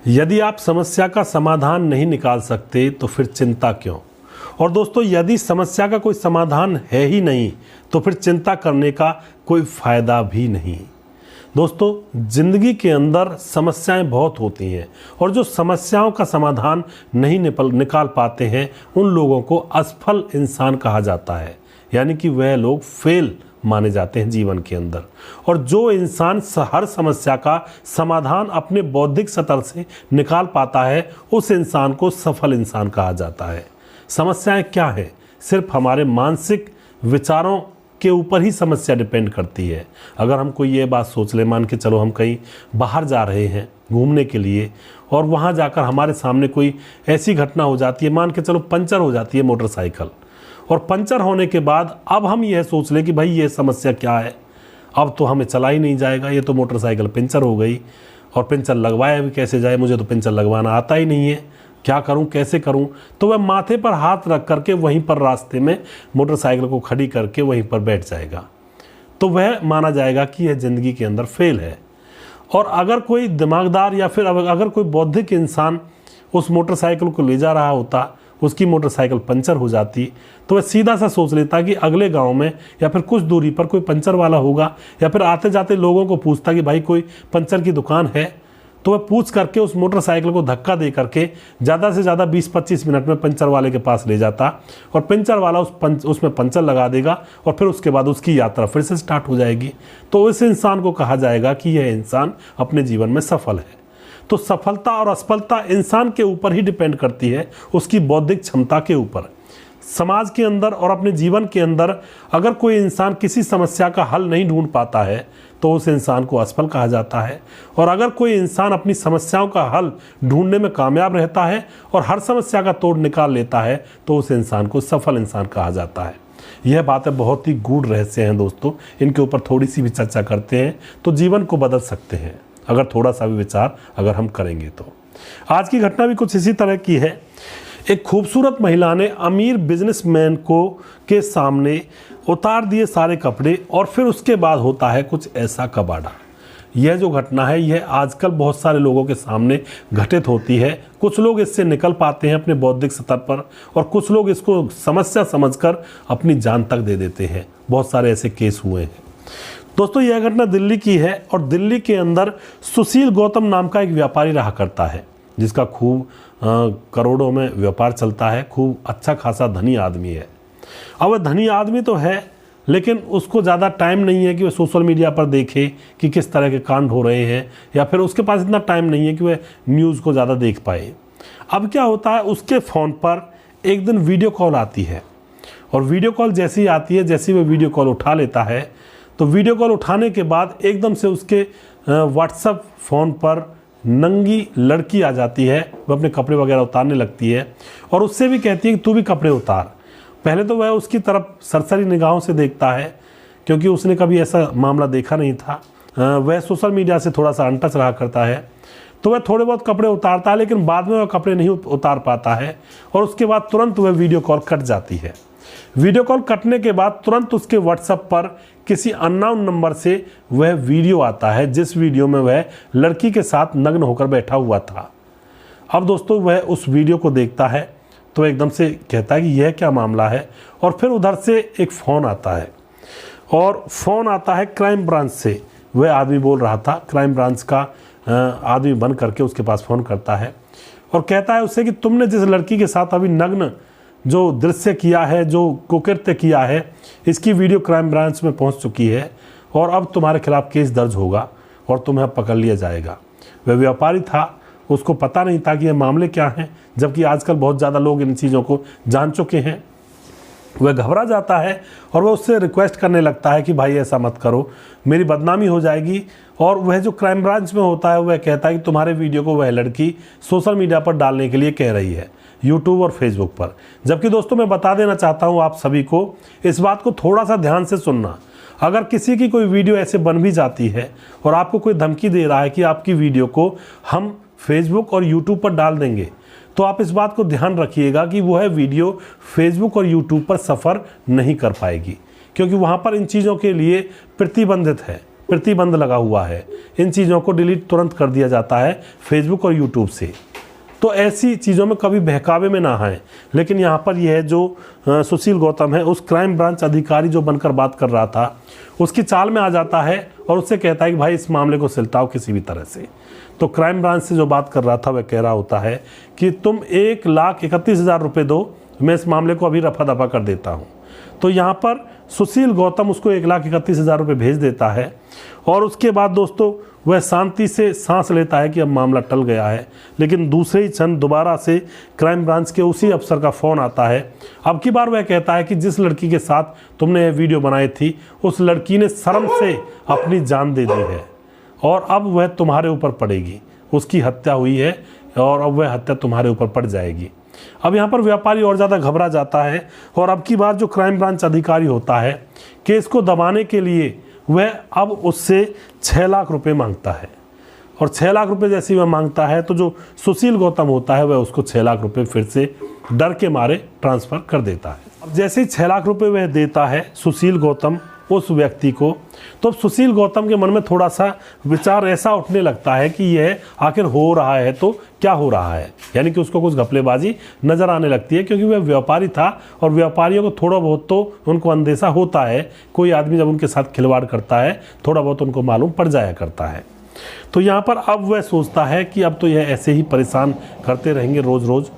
यदि आप समस्या का समाधान नहीं निकाल सकते तो फिर चिंता क्यों। और दोस्तों, यदि समस्या का कोई समाधान है ही नहीं तो फिर चिंता करने का कोई फ़ायदा भी नहीं। दोस्तों, ज़िंदगी के अंदर समस्याएं बहुत होती हैं और जो समस्याओं का समाधान नहीं निकाल पाते हैं उन लोगों को असफल इंसान कहा जाता है, यानी कि वह लोग फेल माने जाते हैं जीवन के अंदर। और जो इंसान हर समस्या का समाधान अपने बौद्धिक स्तर से निकाल पाता है उस इंसान को सफल इंसान कहा जाता है। समस्याएं क्या है? सिर्फ हमारे मानसिक विचारों के ऊपर ही समस्या डिपेंड करती है। अगर हम कोई ये बात सोच ले, मान के चलो हम कहीं बाहर जा रहे हैं घूमने के लिए और वहाँ जाकर हमारे सामने कोई ऐसी घटना हो जाती है, मान के चलो पंचर हो जाती है मोटरसाइकिल, और पंचर होने के बाद अब हम यह सोच लें कि भाई ये समस्या क्या है, अब तो हमें चला ही नहीं जाएगा, ये तो मोटरसाइकिल पंचर हो गई और पंचर लगवाया भी कैसे जाए, मुझे तो पंचर लगवाना आता ही नहीं है, क्या करूं, कैसे करूं। तो वह माथे पर हाथ रख करके वहीं पर रास्ते में मोटरसाइकिल को खड़ी करके वहीं पर बैठ जाएगा। तो वह माना जाएगा कि यह ज़िंदगी के अंदर फेल है। और अगर कोई दिमागदार या फिर अगर कोई बौद्धिक इंसान उस मोटरसाइकिल को ले जा रहा होता, उसकी मोटरसाइकिल पंचर हो जाती, तो वह सीधा सा सोच लेता कि अगले गांव में या फिर कुछ दूरी पर कोई पंचर वाला होगा, या फिर आते जाते लोगों को पूछता कि भाई कोई पंचर की दुकान है। तो वह पूछ करके उस मोटरसाइकिल को धक्का दे करके ज़्यादा से ज़्यादा 20-25 मिनट में पंचर वाले के पास ले जाता और पंचर वाला उसमें पंचर लगा देगा और फिर उसके बाद उसकी यात्रा फिर से स्टार्ट हो जाएगी। तो उस इंसान को कहा जाएगा कि यह इंसान अपने जीवन में सफल है। तो सफलता और असफलता इंसान के ऊपर ही डिपेंड करती है, उसकी बौद्धिक क्षमता के ऊपर। समाज के अंदर और अपने जीवन के अंदर अगर कोई इंसान किसी समस्या का हल नहीं ढूंढ पाता है तो उस इंसान को असफल कहा जाता है। और अगर कोई इंसान अपनी समस्याओं का हल ढूंढने में कामयाब रहता है और हर समस्या का तोड़ निकाल लेता है तो उस इंसान को सफल इंसान कहा जाता है। यह बातें बहुत ही गूढ़ रहस्य हैं दोस्तों, इनके ऊपर थोड़ी सी भी चर्चा करते हैं तो जीवन को बदल सकते हैं, अगर थोड़ा सा भी विचार अगर हम करेंगे तो। आज की घटना भी कुछ इसी तरह की है। एक खूबसूरत महिला ने अमीर बिजनेसमैन के सामने उतार दिए सारे कपड़े और फिर उसके बाद होता है कुछ ऐसा कबाड़ा। यह जो घटना है यह आजकल बहुत सारे लोगों के सामने घटित होती है। कुछ लोग इससे निकल पाते हैं अपने बौद्धिक स्तर पर और कुछ लोग इसको समस्या समझकर अपनी जान तक दे देते हैं। बहुत सारे ऐसे केस हुए हैं। दोस्तों, यह घटना दिल्ली की है और दिल्ली के अंदर सुशील गौतम नाम का एक व्यापारी रहा करता है जिसका खूब करोड़ों में व्यापार चलता है, खूब अच्छा खासा धनी आदमी है। अब वह धनी आदमी तो है लेकिन उसको ज़्यादा टाइम नहीं है कि वह सोशल मीडिया पर देखे कि किस तरह के कांड हो रहे हैं, या फिर उसके पास इतना टाइम नहीं है कि वह न्यूज़ को ज़्यादा देख पाए। अब क्या होता है, उसके फ़ोन पर एक दिन वीडियो कॉल आती है और वीडियो कॉल जैसी ही आती है, जैसे वह वीडियो कॉल उठा लेता है तो वीडियो कॉल उठाने के बाद एकदम से उसके व्हाट्सएप फ़ोन पर नंगी लड़की आ जाती है। वह अपने कपड़े वगैरह उतारने लगती है और उससे भी कहती है कि तू भी कपड़े उतार। पहले तो वह उसकी तरफ सरसरी निगाहों से देखता है क्योंकि उसने कभी ऐसा मामला देखा नहीं था। वह सोशल मीडिया से थोड़ा सा अनटच रहा करता है, तो वह थोड़े बहुत कपड़े उतारता है लेकिन बाद में वह कपड़े नहीं उतार पाता है और उसके बाद तुरंत वह वीडियो कॉल कट जाती है। वीडियो कॉल कटने के बाद तुरंत उसके व्हाट्सएप पर किसी अननोन नंबर से वह वीडियो आता है जिस वीडियो में वह लड़की के साथ नग्न होकर बैठा हुआ था। अब दोस्तों, वह उस वीडियो को देखता है तो एकदम से कहता है कि यह क्या मामला है। और फिर उधर से एक फ़ोन आता है और फ़ोन आता है क्राइम ब्रांच से। वह आदमी बोल रहा था, क्राइम ब्रांच का आदमी बन करके उसके पास फ़ोन करता है और कहता है उससे कि तुमने जिस लड़की के साथ अभी नग्न जो दृश्य किया है, जो कुकृत्य किया है, इसकी वीडियो क्राइम ब्रांच में पहुंच चुकी है और अब तुम्हारे खिलाफ केस दर्ज होगा और तुम्हें पकड़ लिया जाएगा। वह व्यापारी था, उसको पता नहीं था कि ये मामले क्या हैं, जबकि आजकल बहुत ज़्यादा लोग इन चीज़ों को जान चुके हैं। वह घबरा जाता है और वह उससे रिक्वेस्ट करने लगता है कि भाई ऐसा मत करो, मेरी बदनामी हो जाएगी। और वह जो क्राइम ब्रांच में होता है वह कहता है कि तुम्हारे वीडियो को वह लड़की सोशल मीडिया पर डालने के लिए कह रही है, यूट्यूब और फेसबुक पर। जबकि दोस्तों, मैं बता देना चाहता हूँ आप सभी को, इस बात को थोड़ा सा ध्यान से सुनना। अगर किसी की कोई वीडियो ऐसे बन भी जाती है और आपको कोई धमकी दे रहा है कि आपकी वीडियो को हम फेसबुक और यूट्यूब पर डाल देंगे, तो आप इस बात को ध्यान रखिएगा कि वह वीडियो फेसबुक और यूट्यूब पर सफ़र नहीं कर पाएगी, क्योंकि वहाँ पर इन चीज़ों के लिए प्रतिबंधित है। प्रतिबंध लगा हुआ है। इन चीज़ों को डिलीट तुरंत कर दिया जाता है फेसबुक और यूट्यूब से। तो ऐसी चीज़ों में कभी बहकावे में ना आए। लेकिन यहाँ पर यह जो सुशील गौतम है, उस क्राइम ब्रांच अधिकारी जो बनकर बात कर रहा था, उसकी चाल में आ जाता है और उससे कहता है कि भाई इस मामले को सुलझाओ किसी भी तरह से। तो क्राइम ब्रांच से जो बात कर रहा था वह कह रहा होता है कि तुम 1,31,000 रुपये दो, मैं इस मामले को अभी रफा दफा कर देता हूँ। तो यहाँ पर सुशील गौतम उसको 1,31,000 रुपये भेज देता है और उसके बाद दोस्तों वह शांति से सांस लेता है कि अब मामला टल गया है। लेकिन दूसरे ही क्षण दोबारा से क्राइम ब्रांच के उसी अफसर का फ़ोन आता है। अब की बार वह कहता है कि जिस लड़की के साथ तुमने ये वीडियो बनाई थी, उस लड़की ने शर्म से अपनी जान दे दी है और अब वह तुम्हारे ऊपर पड़ेगी। उसकी हत्या हुई है और अब वह हत्या तुम्हारे ऊपर पड़ जाएगी। अब यहाँ पर व्यापारी और ज़्यादा घबरा जाता है और अब की बार जो क्राइम ब्रांच अधिकारी होता है, केस को दबाने के लिए वह अब उससे 6 लाख रुपए मांगता है। और 6 लाख रुपए जैसे ही वह मांगता है तो जो सुशील गौतम होता है वह उसको 6 लाख रुपए फिर से डर के मारे ट्रांसफ़र कर देता है। अब जैसे ही 6 लाख रुपए वह देता है सुशील गौतम उस व्यक्ति को, तो सुशील गौतम के मन में थोड़ा सा विचार ऐसा उठने लगता है कि यह आखिर हो रहा है तो क्या हो रहा है। यानी कि उसको कुछ घपलेबाजी नज़र आने लगती है, क्योंकि वह व्यापारी था और व्यापारियों को थोड़ा बहुत तो उनको अंदेशा होता है। कोई आदमी जब उनके साथ खिलवाड़ करता है थोड़ा बहुत उनको मालूम पड़ जाया करता है। तो यहाँ पर अब वह सोचता है कि अब तो यह ऐसे ही परेशान करते रहेंगे रोज़ रोज़।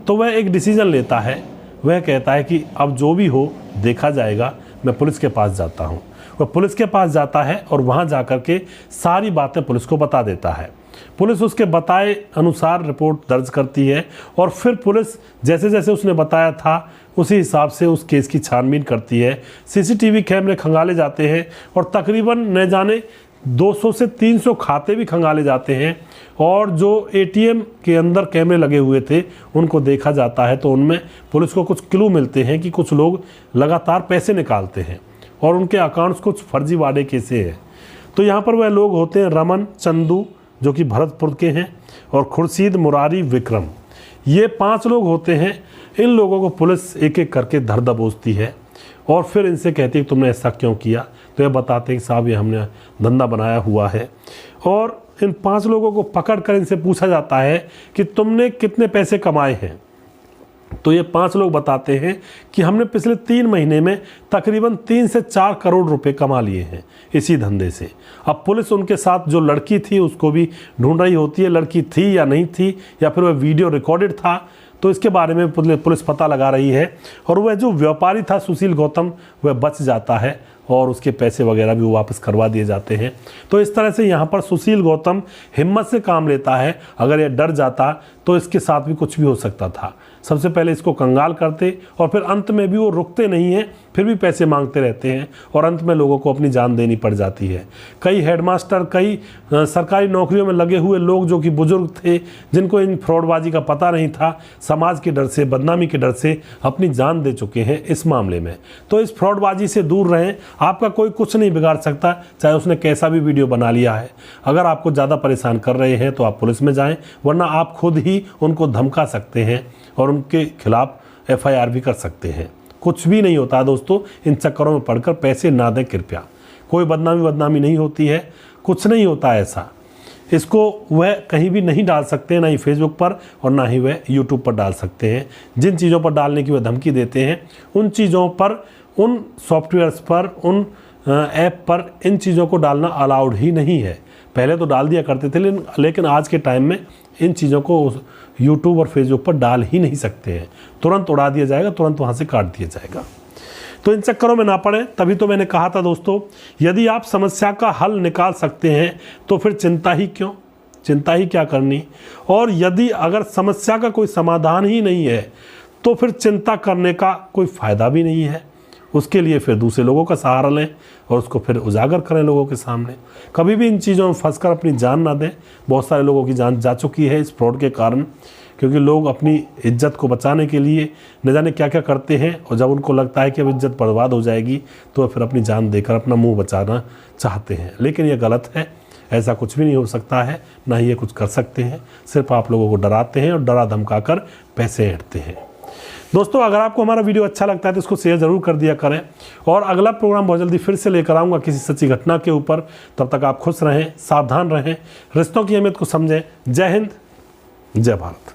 तो वह एक डिसीज़न लेता है। वह कहता है कि अब जो भी हो देखा जाएगा, मैं पुलिस के पास जाता हूँ। वह पुलिस के पास जाता है और वहाँ जाकर के सारी बातें पुलिस को बता देता है। पुलिस उसके बताए अनुसार रिपोर्ट दर्ज करती है और फिर पुलिस जैसे जैसे उसने बताया था उसी हिसाब से उस केस की छानबीन करती है। सीसीटीवी कैमरे खंगाले जाते हैं और तकरीबन न जाने 200 से 300 खाते भी खंगाले जाते हैं और जो एटीएम के अंदर कैमरे लगे हुए थे उनको देखा जाता है। तो उनमें पुलिस को कुछ क्लू मिलते हैं कि कुछ लोग लगातार पैसे निकालते हैं और उनके अकाउंट्स कुछ फर्जीवाड़े के से हैं। तो यहाँ पर वह लोग होते हैं रमन, चंदू जो कि भरतपुर के हैं और खुर्शीद, मुरारी, विक्रम। ये 5 लोग होते हैं। इन लोगों को पुलिस एक एक करके धर दबोचती है और फिर इनसे कहती है कि तुमने ऐसा क्यों किया। तो ये बताते हैं कि साहब ये हमने धंधा बनाया हुआ है। और इन 5 लोगों को पकड़ कर इनसे पूछा जाता है कि तुमने कितने पैसे कमाए हैं। तो ये 5 लोग बताते हैं कि हमने पिछले 3 महीने में तकरीबन 3 से 4 करोड़ रुपए कमा लिए हैं इसी धंधे से। अब पुलिस उनके साथ जो लड़की थी उसको भी ढूंढ रही होती है, लड़की थी या नहीं थी या फिर वह वीडियो रिकॉर्डेड था। तो इसके बारे में पुलिस पता लगा रही है और वह जो व्यापारी था सुशील गौतम वह बच जाता है और उसके पैसे वगैरह भी वापस करवा दिए जाते हैं। तो इस तरह से यहाँ पर सुशील गौतम हिम्मत से काम लेता है। अगर ये डर जाता तो इसके साथ भी कुछ भी हो सकता था। सबसे पहले इसको कंगाल करते और फिर अंत में भी वो रुकते नहीं हैं, फिर भी पैसे मांगते रहते हैं और अंत में लोगों को अपनी जान देनी पड़ जाती है। कई हेडमास्टर, कई सरकारी नौकरियों में लगे हुए लोग जो कि बुजुर्ग थे, जिनको इन फ्रॉडबाजी का पता नहीं था, समाज के डर से, बदनामी के डर से अपनी जान दे चुके हैं इस मामले में। तो इस फ्रॉडबाजी से दूर रहें। आपका कोई कुछ नहीं बिगाड़ सकता, चाहे उसने कैसा भी वीडियो बना लिया है। अगर आपको ज़्यादा परेशान कर रहे हैं तो आप पुलिस में जाएं, वरना आप खुद ही उनको धमका सकते हैं और उनके खिलाफ FIR भी कर सकते हैं। कुछ भी नहीं होता दोस्तों, इन चक्करों में पड़कर पैसे ना दें कृपया। कोई बदनामी नहीं होती है, कुछ नहीं होता ऐसा। इसको वह कहीं भी नहीं डाल सकते, ना ही फेसबुक पर और ना ही वह यूट्यूब पर डाल सकते हैं। जिन चीज़ों पर डालने की वह धमकी देते हैं उन चीज़ों पर, उन सॉफ्टवेयर्स पर, उन ऐप पर इन चीज़ों को डालना अलाउड ही नहीं है। पहले तो डाल दिया करते थे, लेकिन आज के टाइम में इन चीज़ों को यूट्यूब और फेसबुक पर डाल ही नहीं सकते हैं। तुरंत उड़ा दिया जाएगा, तुरंत वहाँ से काट दिया जाएगा। तो इन चक्करों में ना पड़े। तभी तो मैंने कहा था दोस्तों, यदि आप समस्या का हल निकाल सकते हैं तो फिर चिंता ही क्यों, चिंता ही क्या करनी। और यदि अगर समस्या का कोई समाधान ही नहीं है तो फिर चिंता करने का कोई फ़ायदा भी नहीं है। उसके लिए फिर दूसरे लोगों का सहारा लें और उसको फिर उजागर करें लोगों के सामने। कभी भी इन चीज़ों में फंसकर अपनी जान ना दें। बहुत सारे लोगों की जान जा चुकी है इस फ्रॉड के कारण, क्योंकि लोग अपनी इज्जत को बचाने के लिए न जाने क्या क्या करते हैं और जब उनको लगता है कि अब इज्जत बर्बाद हो जाएगी तो फिर अपनी जान देकर अपना मुंह बचाना चाहते हैं। लेकिन ये गलत है। ऐसा कुछ भी नहीं हो सकता है, ना ही ये कुछ कर सकते हैं। सिर्फ आप लोगों को डराते हैं और डरा धमका कर पैसे ऐंठते हैं। दोस्तों अगर आपको हमारा वीडियो अच्छा लगता है तो इसको शेयर जरूर कर दिया करें, और अगला प्रोग्राम बहुत जल्दी फिर से लेकर आऊँगा किसी सच्ची घटना के ऊपर। तब तक आप खुश रहें, सावधान रहें, रिश्तों की अहमियत को समझें। जय हिंद, जय भारत।